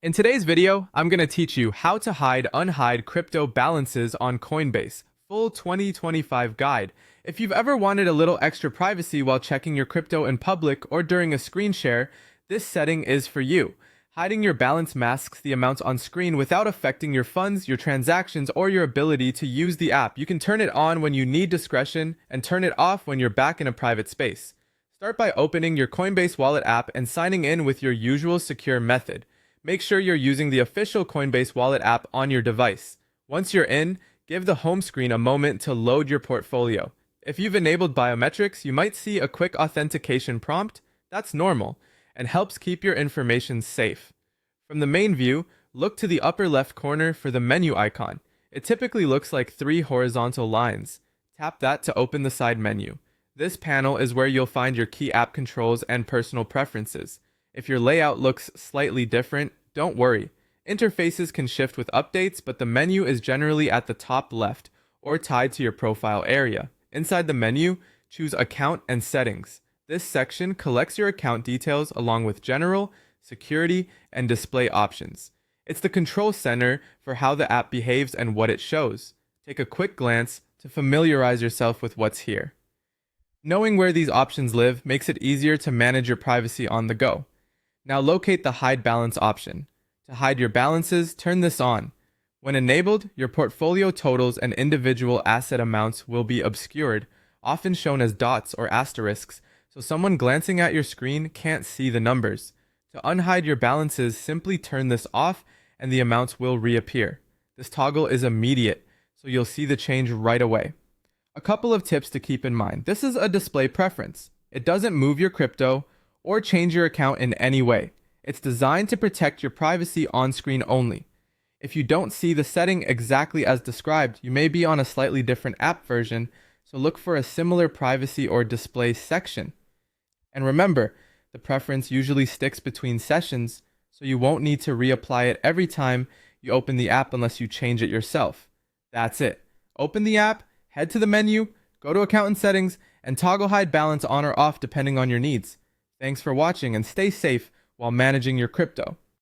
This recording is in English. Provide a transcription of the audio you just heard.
In today's video, I'm going to teach you how to unhide crypto balances on Coinbase. Full 2025 guide. If you've ever wanted a little extra privacy while checking your crypto in public or during a screen share, this setting is for you. Hiding your balance masks the amounts on screen without affecting your funds, your transactions, or your ability to use the app. You can turn it on when you need discretion and turn it off when you're back in a private space. Start by opening your Coinbase wallet app and signing in with your usual secure method. Make sure you're using the official Coinbase wallet app on your device. Once you're in, give the home screen a moment to load your portfolio. If you've enabled biometrics, you might see a quick authentication prompt. That's normal and helps keep your information safe. From the main view, look to the upper left corner for the menu icon. It typically looks like 3 horizontal lines. Tap that to open the side menu. This panel is where you'll find your key app controls and personal preferences. If your layout looks slightly different, don't worry. Interfaces can shift with updates, but the menu is generally at the top left or tied to your profile area. Inside the menu, choose Account and Settings. This section collects your account details along with general, security, and display options. It's the control center for how the app behaves and what it shows. Take a quick glance to familiarize yourself with what's here. Knowing where these options live makes it easier to manage your privacy on the go. Now locate the Hide Balance option. To hide your balances, turn this on. When enabled, your portfolio totals and individual asset amounts will be obscured, often shown as dots or asterisks, so someone glancing at your screen can't see the numbers. To unhide your balances, simply turn this off and the amounts will reappear. This toggle is immediate, so you'll see the change right away. A couple of tips to keep in mind. This is a display preference. It doesn't move your crypto or change your account in any way. It's designed to protect your privacy on screen only. If you don't see the setting exactly as described, you may be on a slightly different app version, so look for a similar privacy or display section. And remember, the preference usually sticks between sessions, so you won't need to reapply it every time you open the app unless you change it yourself. That's it. Open the app, head to the menu, go to Account and Settings, and toggle Hide Balance on or off depending on your needs. Thanks for watching and stay safe while managing your crypto.